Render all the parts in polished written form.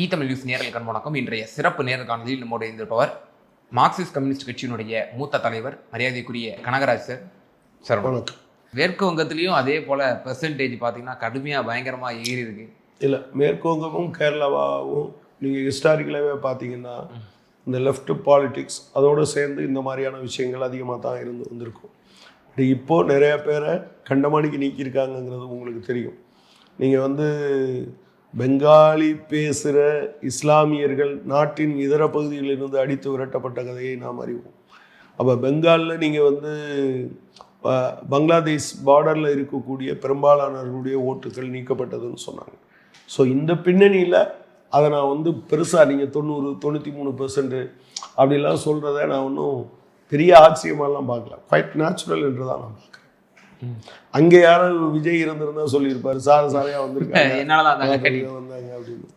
Tamil news நேரலுக்கு வணக்கம். இன்றைய சிறப்பு நேர்காணலில் நம்மோடு இருந்திருப்பவர் மார்க்சிஸ்ட் கம்யூனிஸ்ட் கட்சியினுடைய மூத்த தலைவர் மரியாதைக்குரிய கனகராஜ் சார். சார் வணக்கம். மேற்கு வங்கத்திலையும் அதே போல் பெர்சன்டேஜ் பார்த்தீங்கன்னா கடுமையாக பயங்கரமாக ஏறி இருக்கு. இல்லை, மேற்கு வங்கமும் கேரளாவும் நீங்கள் ஹிஸ்டாரிக்கலாகவே பார்த்தீங்கன்னா இந்த லெஃப்ட் பாலிட்டிக்ஸ் அதோடு சேர்ந்து இந்த மாதிரியான விஷயங்கள் அதிகமாக தான் இருந்து வந்திருக்கும். இப்போது நிறைய பேரை கண்டமானிக்கு நீக்கியிருக்காங்கங்கிறது உங்களுக்கு தெரியும். நீங்கள் பெங்காலி பேசுகிற இஸ்லாமியர்கள் நாட்டின் இதர பகுதிகளிலிருந்து அடித்து விரட்டப்பட்ட கதையை நாம் அறிவோம். அப்போ பெங்காலில் நீங்கள் பங்களாதேஷ் பார்டரில் இருக்கக்கூடிய பெரும்பாலானவர்களுடைய ஓட்டுகள் நீக்கப்பட்டதுன்னு சொன்னாங்க. ஸோ இந்த பின்னணியில் அதை நான் பெருசாக நீங்கள் 90-93% அப்படிலாம் சொல்கிறத நான் ஒன்றும் பெரிய ஆச்சரியமாலாம் பார்க்கல. குவைட் நேச்சுரல் என்று தான் நான் பார்க்குறேன். அங்கே யாரும் விஜய் இருந்திருந்தா சொல்லியிருப்பாரு, சாரையாக வந்தாங்க அப்படின்னு.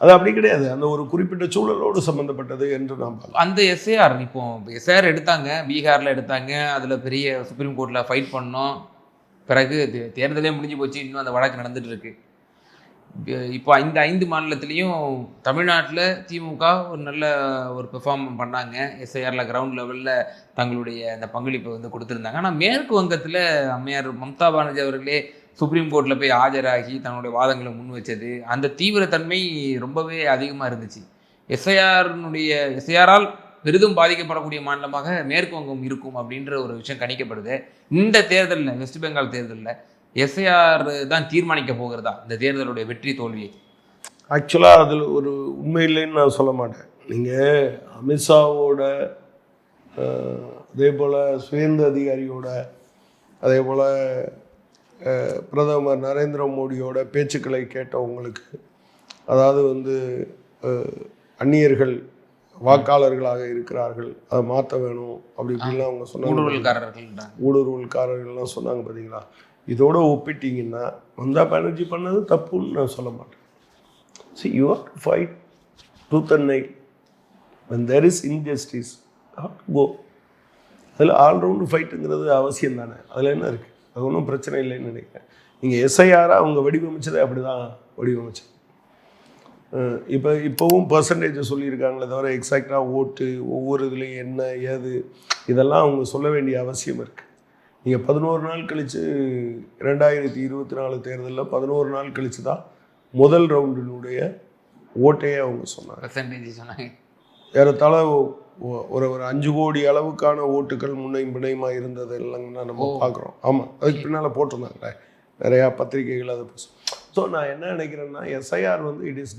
அது அப்படி கிடையாது. அந்த ஒரு குறிப்பிட்ட சூழலோடு சம்மந்தப்பட்டது என்று நாம் அந்த எஸ்ஏஆர் இப்போ எஸ்ஏஆர் எடுத்தாங்க, பீகாரில் எடுத்தாங்க. அதில் பெரிய சுப்ரீம் கோர்ட்டில் ஃபைட் பண்ணோம். பிறகு தேர்தலே முடிஞ்சு போச்சு. இன்னும் அந்த வழக்கு நடந்துட்டு இருக்கு. இப்போ இந்த 5 மாநிலத்திலையும் தமிழ்நாட்டில் திமுக ஒரு நல்ல ஒரு பெர்ஃபார்ம் பண்ணாங்க. எஸ்ஐஆரில் கிரவுண்ட் லெவலில் தங்களுடைய அந்த பங்களிப்பை கொடுத்துருந்தாங்க. ஆனால் மேற்கு வங்கத்தில் அம்மையார் மம்தா பானர்ஜி அவர்களே சுப்ரீம் கோர்ட்டில் போய் ஆஜராகி தன்னுடைய வாதங்களை முன் வச்சது, அந்த தீவிரத்தன்மை ரொம்பவே அதிகமாக இருந்துச்சு. எஸ்ஐஆரால் பெரிதும் பாதிக்கப்படக்கூடிய மாநிலமாக மேற்கு வங்கம் இருக்கும் அப்படின்ற ஒரு விஷயம் கணிக்கப்படுது. இந்த தேர்தலில், வெஸ்ட் பெங்கால் தேர்தலில் எஸ்ஐஆர் தான் தீர்மானிக்க போகிறதா இந்த தேர்தலுடைய வெற்றி தோல்வியை? ஆக்சுவலாக அதில் ஒரு உண்மை இல்லைன்னு நான் சொல்ல மாட்டேன். நீங்கள் அமித்ஷாவோட, அதே போல் சுயேந்த அதிகாரியோட, அதே போல் பிரதமர் நரேந்திர மோடியோட பேச்சுக்களை கேட்டவங்களுக்கு, அதாவது அந்நியர்கள் வாக்காளர்களாக இருக்கிறார்கள், அதை மாற்ற வேணும் அப்படி இப்படிலாம் அவங்க சொன்னாங்க. ஊடுருவல்காரர்கள்லாம் சொன்னாங்க பார்த்தீங்களா? இதோட ஒப்பிட்டீங்கன்னா மம்தா பானர்ஜி பண்ணது தப்புன்னு நான் சொல்ல மாட்டேன். See, you have to fight tooth and nail. When there is injustice, have to go. அதில் ஆல்ரவுண்டு ஃபைட்டுங்கிறது அவசியம் தானே. அதில் என்ன இருக்குது? அது ஒன்றும் பிரச்சனை இல்லைன்னு நினைக்கிறேன். நீங்கள் எஸ்ஐஆராக அவங்க வடிவமைச்சதே அப்படி தான் வடிவமைச்சது. இப்போவும் பர்சன்டேஜை சொல்லியிருக்காங்களே தவிர எக்ஸாக்டாக ஓட்டு ஒவ்வொரு இதுலேயும் என்ன ஏது இதெல்லாம் அவங்க சொல்ல வேண்டிய அவசியம் இருக்குது. நீங்கள் 11 நாள் கழித்து 2024 தேர்தலில் 11 நாள் கழித்து தான் முதல் ரவுண்டினுடைய ஓட்டையே அவங்க சொன்னாங்க. ஏறத்தாழ ஒரு 5 கோடி அளவுக்கான ஓட்டுகள் முன்னையும் பிணையமாக இருந்தது இல்லைங்கன்னா நம்ம பார்க்குறோம். ஆமாம், அதுக்கு பின்னால் போட்டிருந்தாங்க நிறையா பத்திரிகைகள் அதை பேசும். ஸோ நான் என்ன நினைக்கிறேன்னா, SIR it is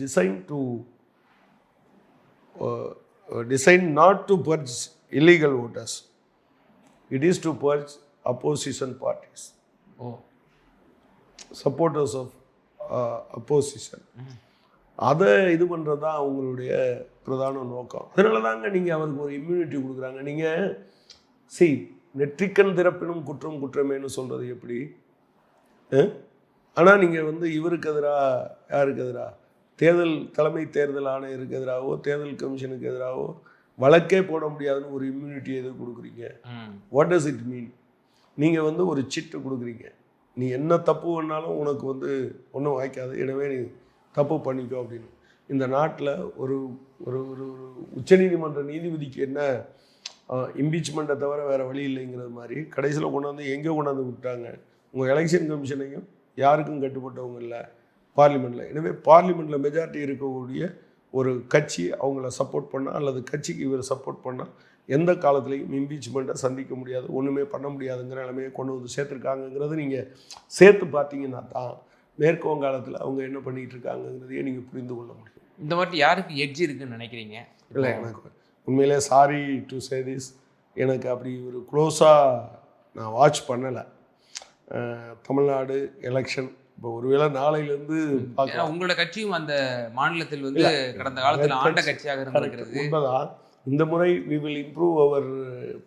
design not to birch illegal voters, it is to birch opposition parties, supporters of opposition. அதை இது பண்ணுறது தான் அவங்களுடைய பிரதான நோக்கம். அதனால தாங்க நீங்கள் அவருக்கு ஒரு இம்யூனிட்டி கொடுக்குறாங்க. நீங்கள் நெற்றிக்கண் திறப்பினும் குற்றம் குற்றமேனு சொல்கிறது எப்படி? ஆனால் நீங்கள் இவருக்கு எதிராக, யாருக்கு எதிராக, தலைமை தேர்தல் ஆணையருக்கு எதிராகவோ தேர்தல் கமிஷனுக்கு எதிராகவோ வழக்கே போட முடியாதுன்னு ஒரு இம்யூனிட்டியை எது கொடுக்குறீங்க? What does it mean? நீங்கள் ஒரு சிட்டு கொடுக்குறீங்க. நீ என்ன தப்பு பண்ணாலும் உனக்கு ஒன்றும் வாய்க்காது, எனவே நீ தப்பு பண்ணிக்கோ அப்படின்னு. இந்த நாட்டில் ஒரு ஒரு ஒரு உச்சநீதிமன்ற நீதிபதிக்கு என்ன இம்பீச்மெண்ட்டை தவிர வேறு வழி இல்லைங்கிறது மாதிரி கடைசியில் எங்கே கொண்டாந்து விட்டாங்க? உங்கள் எலெக்ஷன் கமிஷனையும் யாருக்கும் கட்டுப்பட்டவங்க இல்லை பார்லிமெண்ட்டில். எனவே பார்லிமெண்ட்டில் மெஜாரிட்டி இருக்கக்கூடிய ஒரு கட்சி அவங்கள சப்போர்ட் பண்ணால் அல்லது கட்சிக்கு இவர் சப்போர்ட் பண்ணால் எந்த காலத்துலேயும் இம்பீச்மெண்ட்டை சந்திக்க முடியாது, ஒன்றுமே பண்ண முடியாதுங்கிற நிலைமையை கொண்டு சேர்த்துருக்காங்கங்கிறது நீங்கள் சேர்த்து பார்த்தீங்கன்னா தான் மேற்கு வங்காளத்தில் அவங்க என்ன பண்ணிகிட்டு இருக்காங்கங்கிறதையே நீங்கள் புரிந்து கொள்ள முடியும். இந்த வாட்டி யாருக்கு எட்ஜ் இருக்குன்னு நினைக்கிறீங்க? இல்லை, எனக்கு உண்மையிலே சாரி டு சே திஸ், எனக்கு அப்படி ஒரு க்ளோஸாக நான் வாட்ச் பண்ணலை தமிழ்நாடு எலெக்ஷன். இப்போ ஒருவேளை நாளையிலேருந்து பார்க்கலாம். உங்களோட கட்சியும் அந்த மாநிலத்தில் கடந்த காலத்தில் ஆண்ட கட்சியாக இருந்திருக்கிறது உண்மைதான். இந்த முறை we will improve our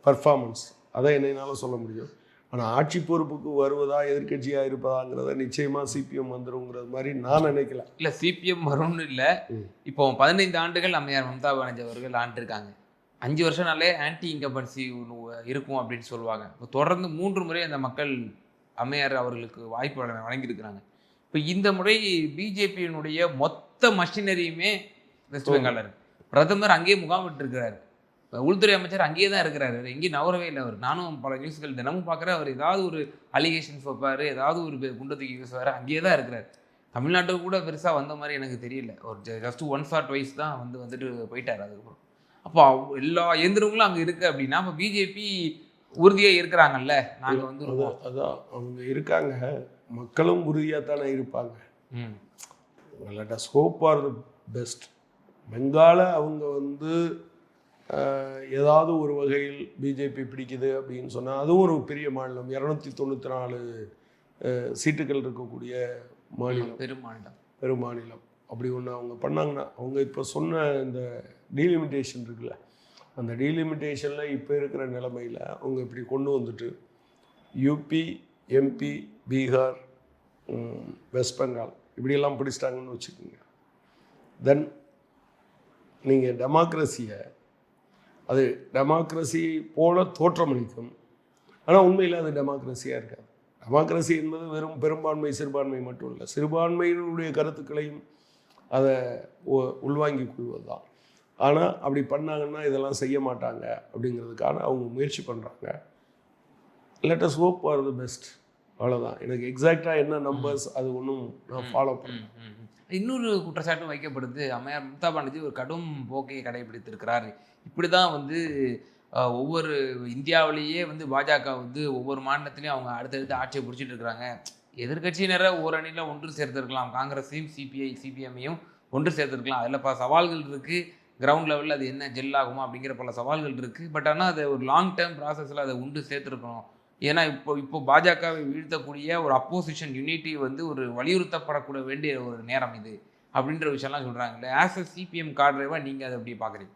performance, அதை என்னால் சொல்ல முடியும். ஆனால் ஆட்சி பொறுப்புக்கு வருவதா எதிர்கட்சியாக இருப்பதாங்கிறத நிச்சயமாக சிபிஎம் வந்துருங்கிறது மாதிரி நான் நினைக்கல. இல்லை, சிபிஎம் வரும்னு இல்லை. இப்போ 15 ஆண்டுகள் அம்மையார் மம்தா பானர்ஜி அவர்கள் ஆண்டிருக்காங்க. 5 வருஷம்னாலே ஆன்டி இன்கம்பன்சி இருக்கும் அப்படின்னு சொல்லுவாங்க. தொடர்ந்து 3 முறை அந்த மக்கள் அம்மையார் அவர்களுக்கு வாய்ப்பு வழங்கியிருக்கிறாங்க. இப்போ இந்த முறை பிஜேபியினுடைய மொத்த மொத்த மஷினரியுமே வெஸ்ட் பெங்காலில் இருக்கு. பிரதமர் அங்கேயே முகாமிட்டு இருக்கிறாரு, உள்துறை அமைச்சர் அங்கேயே தான் இருக்கிறாரு, எங்கேயும் நவரவே இல்லை அவர். நானும் பல நியூஸ்கள் தினமும் பார்க்குறேன், அவர் ஏதாவது ஒரு அலிகேஷன்ஸ் வைப்பார், ஏதாவது ஒரு குண்டு தூக்கி வீசுவார், அங்கேயே தான் இருக்கிறார். தமிழ்நாட்டுக்கு கூட பெருசாக வந்த மாதிரி எனக்கு தெரியல, ஒரு ஜஸ்ட் ஒன்ஸ் ஆர் ட்வைஸ் தான் வந்துட்டு போயிட்டார். அதுக்கப்புறம் அப்போ எல்லா இயந்திரங்களும் அங்கே இருக்குது அப்படின்னா அப்போ பிஜேபி உறுதியாக இருக்கிறாங்கல்ல, நாங்கள் வந்து அதான் அவங்க இருக்காங்க, மக்களும் உறுதியாக தானே இருப்பாங்க. Let us hope for the best. பெங்காலை அவங்க வந்து ஏதாவது ஒரு வகையில் பிஜேபி பிடிக்குது அப்படின்னு சொன்னால் அதுவும் ஒரு பெரிய மாநிலம், 294 சீட்டுகள் இருக்கக்கூடிய மாநிலம், பெருமாநிலம். அப்படி ஒன்று அவங்க பண்ணாங்கன்னா, அவங்க இப்போ சொன்ன இந்த டீலிமிட்டேஷன் இருக்குல்ல, அந்த டீலிமிட்டேஷனில் இப்போ இருக்கிற நிலைமையில் அவங்க இப்படி கொண்டு வந்துட்டு யூபி, எம்பி, பீகார், வெஸ்ட் பெங்கால் இப்படியெல்லாம் பிடிச்சிட்டாங்கன்னு வச்சுக்கோங்க. தென் நீங்கள் டெமோக்ரஸியை, அது டெமோக்ரஸி போல தோற்றமளிக்கும், ஆனால் உண்மையில் அது டெமோக்ரஸியாக இருக்காது. டெமோக்ரஸி என்பது வெறும் பெரும்பான்மை சிறுபான்மை மட்டும் இல்லை, சிறுபான்மையினுடைய கருத்துக்களையும் அதை உள்வாங்கிக் கொள்வது தான். ஆனால் அப்படி பண்ணாங்கன்னா இதெல்லாம் செய்ய மாட்டாங்க அப்படிங்கிறதுக்கான அவங்க முயற்சி பண்ணுறாங்க. Let us hope for the best, அவ்வளோதான். எனக்கு எக்ஸாக்டாக என்ன நம்பர்ஸ் அது ஒன்றும் நான் ஃபாலோ பண்ணேன். இன்னொரு குற்றச்சாட்டும் வைக்கப்படுது, அம்மையார் மம்தா பானர்ஜி ஒரு கடும் போக்கை கடைபிடித்திருக்கிறார். இப்படி தான் வந்து ஒவ்வொரு இந்தியாவிலேயே வந்து பாஜக வந்து ஒவ்வொரு மாநிலத்திலையும் அவங்க அடுத்தடுத்து ஆட்சியை பிடிச்சிட்டு இருக்கிறாங்க. எதிர்கட்சியினரை ஓரணியில் ஒன்று சேர்த்துருக்கலாம், காங்கிரஸையும் சிபிஎம்மையும் ஒன்று சேர்த்துருக்கலாம், அதில் பல சவால்கள் இருக்குது. கிரவுண்ட் லெவலில் அது என்ன ஜெல் ஆகுமா அப்படிங்கிற பல சவால்கள் இருக்குது. பட் ஆனால் அதை ஒரு லாங் டேர்ம் ப்ராசஸில் அதை ஒன்று சேர்த்துருக்கணும். ஏன்னா இப்போ பாஜகவை வீழ்த்தக்கூடிய ஒரு அப்போசிஷன் யூனிட்டி வந்து ஒரு வலியுறுத்தப்படக்கூட வேண்டிய ஒரு நேரம் இது அப்படின்ற விஷயம்லாம் சொல்கிறாங்களே. ஆஸ் அ சிபிஎம் கார்டரேவாக நீங்கள் அதை எப்படி பார்க்குறீங்க?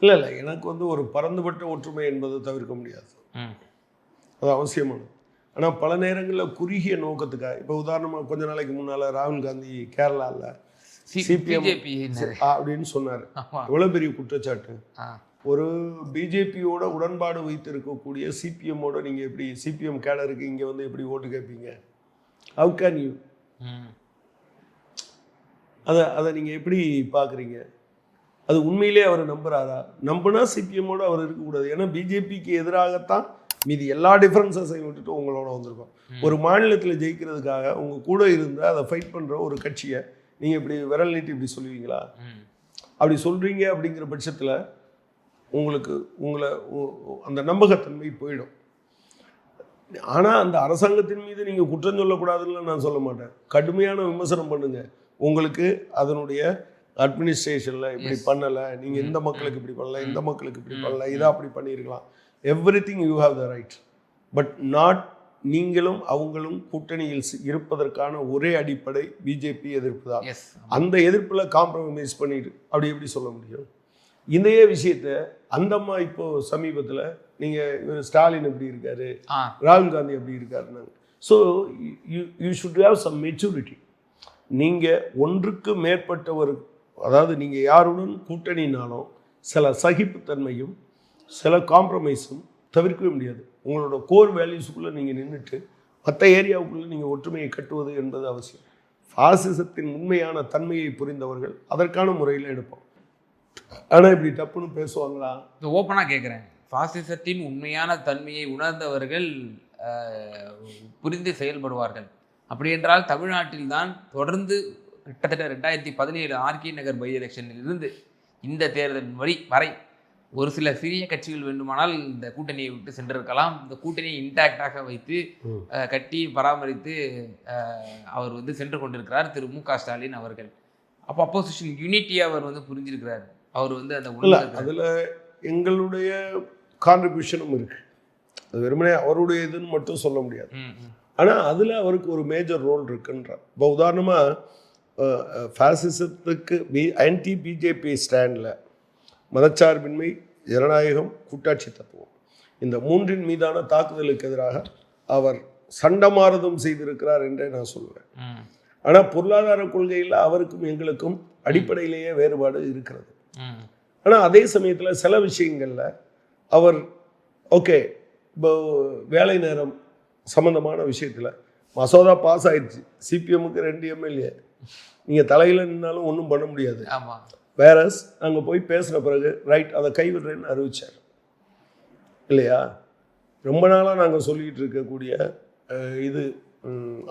இல்லை, எனக்கு வந்து ஒரு பரந்துபட்ட ஒற்றுமை என்பது தவிர்க்க முடியாது, அது அவசியமானது. ஆனால் பல நேரங்களில் குறுகிய நோக்கத்துக்காக, இப்போ உதாரணமாக கொஞ்ச நாளைக்கு முன்னால் ராகுல் காந்தி கேரளாவில் சிபிஎம் அப்படின்னு சொன்னார். எவ்வளோ பெரிய குற்றச்சாட்டு. ஒரு பிஜேபியோட உடன்பாடு வைத்து இருக்கக்கூடிய சிபிஎம்மோட நீங்கள் எப்படி சிபிஎம் கேடருக்கு இங்கே வந்து எப்படி ஓட்டு கேட்பீங்க? How can you? அதை நீங்கள் எப்படி பார்க்குறீங்க? அது உண்மையிலே அவர் நம்புறாரா? நம்புனா சிபிஎம்மோட அவர் இருக்கக்கூடாது. ஏன்னா பிஜேபிக்கு எதிராகத்தான் மீதி எல்லா டிஃப்ரென்சஸையும் விட்டுட்டு உங்களோட வந்திருக்கோம். ஒரு மாநிலத்தில் ஜெயிக்கிறதுக்காக உங்கள் கூட இருந்தால் அதை ஃபைட் பண்ணுற ஒரு கட்சியை நீங்கள் இப்படி விரல் நீட்டி இப்படி சொல்லுவீங்களா? அப்படி சொல்கிறீங்க அப்படிங்கிற பட்சத்தில் உங்களை அந்த நம்பகத்தன்மை போயிடும். ஆனால் அந்த அரசாங்கத்தின் மீது நீங்கள் குற்றம் சொல்லக்கூடாதுன்னு நான் சொல்ல மாட்டேன். கடுமையான விமர்சனம் பண்ணுங்க. உங்களுக்கு அதனுடைய அட்மினிஸ்ட்ரேஷனில் இப்படி பண்ணலை, நீங்கள் இந்த மக்களுக்கு இப்படி பண்ணலை, இந்த மக்களுக்கு இப்படி பண்ணலை, இதை அப்படி பண்ணியிருக்கலாம். Everything you have the right. But not நீங்களும் அவங்களும் கூட்டணியில் இருப்பதற்கான ஒரே அடிப்படை பிஜேபி எதிர்ப்பு தான். அந்த எதிர்ப்பில் காம்ப்ரமைஸ் பண்ணிட்டு அப்படி எப்படி சொல்ல முடியும்? இதையே விஷயத்த அந்தம்மா இப்போ சமீபத்தில் நீங்கள் ஸ்டாலின் எப்படி இருக்காரு, ராகுல் காந்தி எப்படி இருக்காருன்னாங்க. So you should have some maturity. நீங்கள் ஒன்றுக்கு மேற்பட்டவர், அதாவது நீங்கள் யாருடன் கூட்டணினாலும் சில சகிப்புத்தன்மையும் சில காம்ப்ரமைஸும் தவிர்க்கவே முடியாது. உங்களோட கோர் வேல்யூஸுக்குள்ளே நீங்கள் நின்றுட்டு மற்ற ஏரியாவுக்குள்ளே நீங்கள் ஒற்றுமையை கட்டுவது என்பது அவசியம். ஃபாசிசத்தின் உண்மையான தன்மையை புரிந்தவர்கள் அதற்கான முறையில் எடுப்போம். ஆனால் இப்படி டப்புன்னு பேசுவாங்களா? ஓப்பனாக கேட்குறேன், ஃபாசிசத்தின் உண்மையான தன்மையை உணர்ந்தவர்கள் புரிந்து செயல்படுவார்கள். அப்படி என்றால் தமிழ்நாட்டில் தான் தொடர்ந்து கிட்டத்தட்ட 2017 ஆர்கே நகர் பை எலெக்ஷனில் இருந்து இந்த தேர்தல் வரை ஒரு சில சிறிய கட்சிகள் வேண்டுமானால் இந்த கூட்டணியை விட்டு சென்றிருக்கலாம். இந்த கூட்டணியை இன்டாக்டாக வைத்து கட்டி பராமரித்து அவர் வந்து சென்று கொண்டிருக்கிறார் திரு மு க ஸ்டாலின் அவர்கள். அப்போ அப்போசிஷன் யூனிட்டியை அவர் வந்து புரிஞ்சிருக்கிறார். அவர் வந்து அந்த அதில் எங்களுடைய கான்ட்ரிபியூஷனும் இருக்குது. அது வெறுமனே அவருடைய இதுன்னு மட்டும் சொல்ல முடியாது. ஆனால் அதில் அவருக்கு ஒரு மேஜர் ரோல் இருக்குன்றார். இப்போ உதாரணமாக ஃபாசிசத்துக்கு ஆன்டி பிஜேபி ஸ்டாண்டில் மதச்சார்பின்மை, ஜனநாயகம், கூட்டாட்சி தத்துவம், இந்த மூன்றின் மீதான தாக்குதலுக்கு எதிராக அவர் சண்டமாரதம் செய்திருக்கிறார் என்றே நான் சொல்லுவேன். ஆனால் பொருளாதார கொள்கையில் அவருக்கும் எங்களுக்கும் அடிப்படையிலேயே வேறுபாடு இருக்கிறது. ஆனால் அதே சமயத்தில் சில விஷயங்களில் அவர் ஓகே, இப்போ வேலை நேரம் சம்மந்தமான விஷயத்தில் மசோதா பாஸ் ஆயிடுச்சு. சிபிஎம்முக்கு 2 எம்எல்ஏ நீங்கள் தலையில் நின்னாலும் ஒன்றும் பண்ண முடியாது. ஆமாம். வேறஸ் அங்கே போய் பேசின பிறகு ரைட் அதை கைவிடுறேன்னு அறிவிச்சார் இல்லையா? ரொம்ப நாளாக நாங்கள் சொல்லிக்கிட்டு இருக்கக்கூடிய இது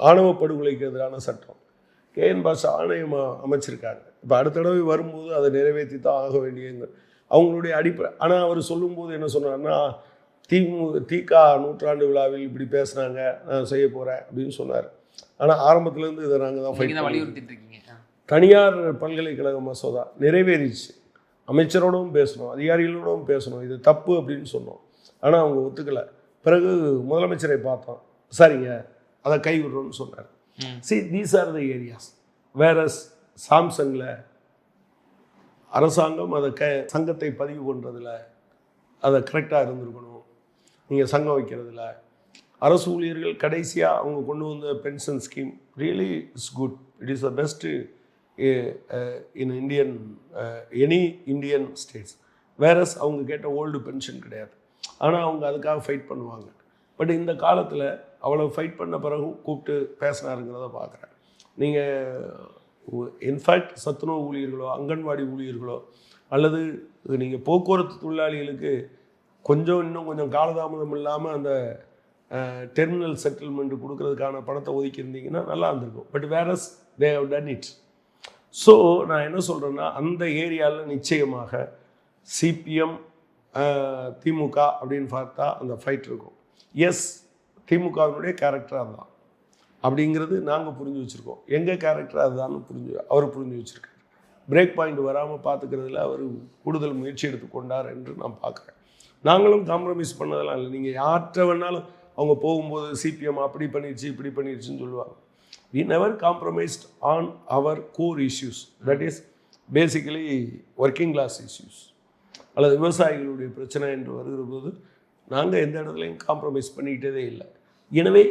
ஆணவ படுகொலைக்கு எதிரான சட்டம் KN பாஷா ஆணையம் அமைச்சிருக்காங்க. இப்போ அடுத்த தடவை வரும்போது அதை நிறைவேற்றி தான் ஆக வேண்டியது அவங்களுடைய அடிப்படை. ஆனால் அவர் சொல்லும்போது என்ன சொன்னார்னா, திக நூற்றாண்டு விழாவில் இப்படி பேசுனாங்க, நான் செய்ய போகிறேன் அப்படின்னு சொன்னார். ஆனால் ஆரம்பத்துலேருந்து இதை நாங்கள் தான் வலியுறுத்திட்டு இருக்கீங்க. தனியார் பல்கலைக்கழக மசோதா நிறைவேறிச்சு. அமைச்சரோடவும் பேசணும், அதிகாரிகளோடவும் பேசணும், இது தப்பு அப்படின்னு சொன்னோம். ஆனால் அவங்க ஒத்துக்கலை. பிறகு முதலமைச்சரை பார்த்தோம், சரிங்க அதை கைவிடுறோன்னு சொன்னார். These are the areas. Whereas சாம்சங்கில் அரசாங்கம் அதை சங்கத்தை பதிவு பண்ணுறதுல அதை கரெக்டாக இருந்திருக்கணும். நீங்கள் சங்கம் வைக்கிறதுல அரசு ஊழியர்கள் கடைசியாக அவங்க கொண்டு வந்த pension scheme really it's good. It is the best in Indian any Indian states. Whereas அவங்க கேட்ட ஓல்டு பென்ஷன் கிடையாது. ஆனால் அவங்க அதுக்காக ஃபைட் பண்ணுவாங்க. பட் இந்த காலத்தில் அவ்வளோ ஃபைட் பண்ண பிறகும் கூப்பிட்டு பேசினாருங்கிறத பார்க்குறேன். நீங்கள் இன்ஃபேக்ட் சத்துணவு ஊழியர்களோ அங்கன்வாடி ஊழியர்களோ அல்லது நீங்கள் போக்குவரத்து தொழிலாளிகளுக்கு இன்னும் கொஞ்சம் காலதாமதம் இல்லாமல் அந்த டெர்மினல் செட்டில்மெண்ட் கொடுக்கறதுக்கான பணத்தை ஒதுக்கியிருந்தீங்கன்னா நல்லா இருந்திருக்கும். But whereas they have done it. So நான் என்ன சொல்கிறேன்னா, அந்த ஏரியாவில் நிச்சயமாக CPM திமுக அப்படின்னு பார்த்தா அந்த ஃபைட் இருக்கும். எஸ், திமுகவினுடைய கேரக்டர் அதுதான் அப்படிங்கிறது நாங்கள் புரிஞ்சு வச்சுருக்கோம். எங்கள் கேரக்டர் அதுதான் அவர் புரிஞ்சு வச்சுருக்காரு. பிரேக் பாயிண்ட் வராமல் பார்த்துக்கிறதுல அவர் கூடுதல் முயற்சி எடுத்துக்கொண்டார் என்று நான் பார்க்குறேன். நாங்களும் காம்ப்ரமைஸ் பண்ணதெல்லாம் இல்லை. நீங்கள் யார்கிட்ட வேணாலும் அவங்க போகும்போது CPM அப்படி பண்ணிடுச்சு இப்படி பண்ணிடுச்சுன்னு சொல்லுவாங்க. we never compromised on our core issues, that is basically working class issues அல்லது விவசாயிகளுடைய பிரச்சனை என்று வருகிற போது நாங்கள் எந்த இடத்துலையும் காம்ப்ரமைஸ் பண்ணிக்கிட்டதே இல்லை. எனவே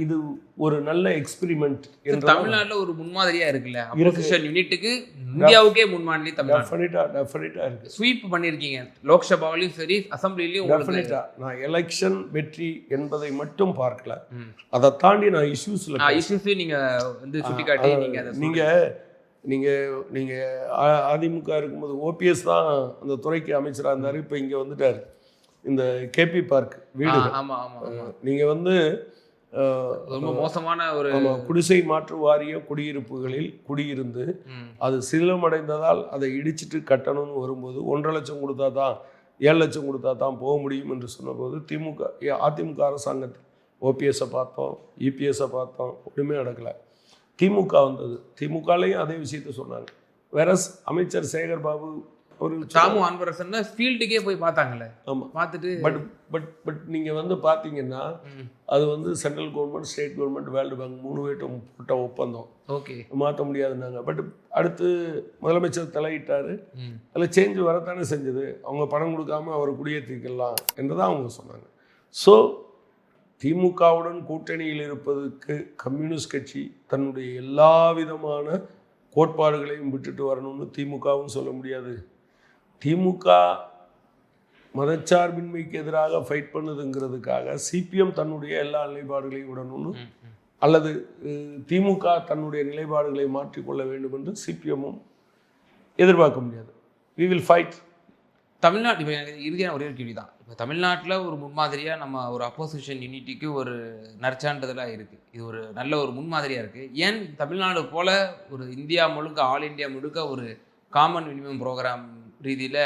இது ஒரு நல்ல எக்ஸ்பெரிமெண்ட். தமிழ்நாட்டில் ஒரு முன்மாதிரியா இருக்குல்ல, அப்போசிஷன் யூனிட்டுக்கு இந்தியாவுக்கே முன்மாதிரி டெஃபினட்டா இருக்கு. ஸ்வீப் பண்ணியிருக்கீங்க லோக்சபாவிலையும் சரி அசம்பிளிலையும். டெஃபினட்டா நான் எலெக்ஷன் வெற்றி என்பதை மட்டும் பார்க்கல, அதை தாண்டி நான் இஷ்யூஸையும் நீங்க வந்து சுட்டிக்காட்டி நீங்க அதிமுக இருக்கும்போது OPS தான் அந்த துறைக்கு அமைச்சராக இருந்தார். இப்போ இங்கே வந்துட்டார். இந்த KP பார்க் வீடு நீங்கள் வந்து ரொம்ப மோசமான ஒரு குடிசை மாற்று வாரிய குடியிருப்புகளில் குடியிருந்து அது சிதிலமடைந்ததால் அதை இடிச்சிட்டு கட்டணும்னு வரும்போது 1.5 லட்சம் கொடுத்தா தான் 7 லட்சம் கொடுத்தா தான் போக முடியும் என்று சொன்னபோது அதிமுக அரசாங்கத்தில் OPS-ஐ பார்த்தோம், EPS-ஐ பார்த்தோம், ஒன்றுமே நடக்கலை. திமுக வந்தது, திமுகலையும் அதே விஷயத்த சொன்னாங்க. வேற அமைச்சர் சேகர் பாபு ஒரு ஃபீல்டுக்கே போய் பார்த்தாங்கல்ல. ஆமாம், பார்த்துட்டு பட் நீங்கள் வந்து பார்த்தீங்கன்னா அது வந்து central government, state government, world bank 3 பேரும் போட்ட ஒப்பந்தம். ஓகே, மாற்ற முடியாதுன்னாங்க. பட் அடுத்து முதலமைச்சர் தலையிட்டார். அதில் சேஞ்ச் வரத்தானே செஞ்சது. அவங்க பணம் கொடுக்காம அவரை குடியேற்றிக்கலாம் என்றுதான் அவங்க சொன்னாங்க. ஸோ திமுகவுடன் கூட்டணியில் இருப்பதற்கு கம்யூனிஸ்ட் கட்சி தன்னுடைய எல்லா விதமான கோட்பாடுகளையும் விட்டுட்டு வரணும்னு திமுகவும் சொல்ல முடியாது. திமுக மதச்சார்பின்மைக்கு எதிராக ஃபைட் பண்ணுதுங்கிறதுக்காக CPM தன்னுடைய எல்லா நிலைப்பாடுகளையும் விடணும்னு அல்லது திமுக தன்னுடைய நிலைப்பாடுகளை மாற்றிக்கொள்ள வேண்டும் என்று CPM-ம் எதிர்பார்க்க முடியாது. we will fight. தமிழ்நாடு இப்போ இறுதியான ஒரே ஒரு கேள்வி தான். இப்போ தமிழ்நாட்டில் ஒரு முன்மாதிரியாக நம்ம ஒரு அப்போசிஷன் யூனிட்டிக்கு ஒரு நற்சான்றிதழாக இருக்குது. இது ஒரு நல்ல ஒரு முன்மாதிரியாக இருக்குது. ஏன் தமிழ்நாடு போல் ஒரு இந்தியா முழுக்க, ஆல் இந்தியா முழுக்க ஒரு காமன் மினிமம் ப்ரோக்ராம் ரீதியில்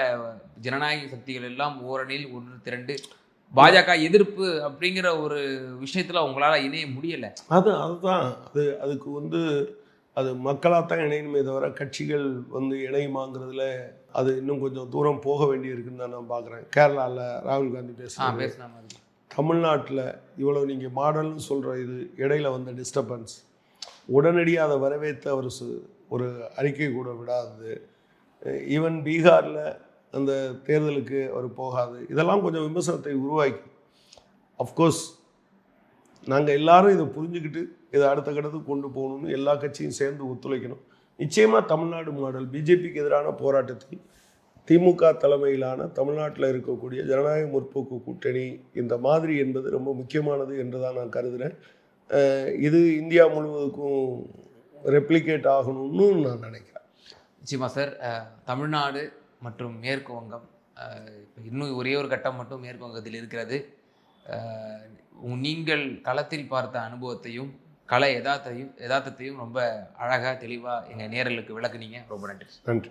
ஜனநாயக சக்திகள் எல்லாம் ஓரணியில் ஒன்று திரண்டு பாஜக எதிர்ப்பு அப்படிங்கிற ஒரு விஷயத்தில் உங்களால் இணைய முடியலை? அதுதான் அதுக்கு வந்து அது மக்களாக தான் இணையணுமே தவிர கட்சிகள் வந்து இணையுமாங்கிறதுல அது இன்னும் கொஞ்சம் தூரம் போக வேண்டியிருக்குன்னு தான் நான் பார்க்குறேன். கேரளாவில் ராகுல் காந்தி பேசின தமிழ்நாட்டில் இவ்வளோ நீங்கள் மாடல்னு சொல்கிற இது இடையில வந்த டிஸ்டர்பன்ஸ் உடனடியாக அதை வரவேற்று அவர் ஒரு அறிக்கை கூட விடாது. ஈவன் பீகாரில் அந்த தேர்தலுக்கு அவர் போகாது. இதெல்லாம் கொஞ்சம் விமர்சனத்தை உருவாக்கி, அஃப்கோர்ஸ் நாங்கள் எல்லாரும் இதை புரிஞ்சுக்கிட்டு இதை அடுத்த கட்டத்துக்கு கொண்டு போகணும்னு எல்லா கட்சியும் சேர்ந்து ஒத்துழைக்கணும். நிச்சயமாக தமிழ்நாடு மாடல் பிஜேபிக்கு எதிரான போராட்டத்தில் திமுக தலைமையிலான தமிழ்நாட்டில் இருக்கக்கூடிய ஜனநாயக முற்போக்கு கூட்டணி இந்த மாதிரி என்பது ரொம்ப முக்கியமானது என்று தான் நான் கருதுகிறேன். இது இந்தியா முழுவதுக்கும் ரெப்ளிகேட் ஆகணும்னு நான் நினைக்கிறேன். நிச்சயமா சார். தமிழ்நாடு மற்றும் மேற்கு வங்கம் இப்ப இன்னும் ஒரே ஒரு கட்டம் மட்டும் மேற்கு வங்கத்தில் இருக்கிறது. நீங்கள் களத்தில் பார்த்த அனுபவத்தையும் கல யதார்த்தத்தையும் ரொம்ப அழகாக தெளிவாக எங்கள் நேயர்களுக்கு விளக்குனீங்க. ரொம்ப நன்றி. நன்றி.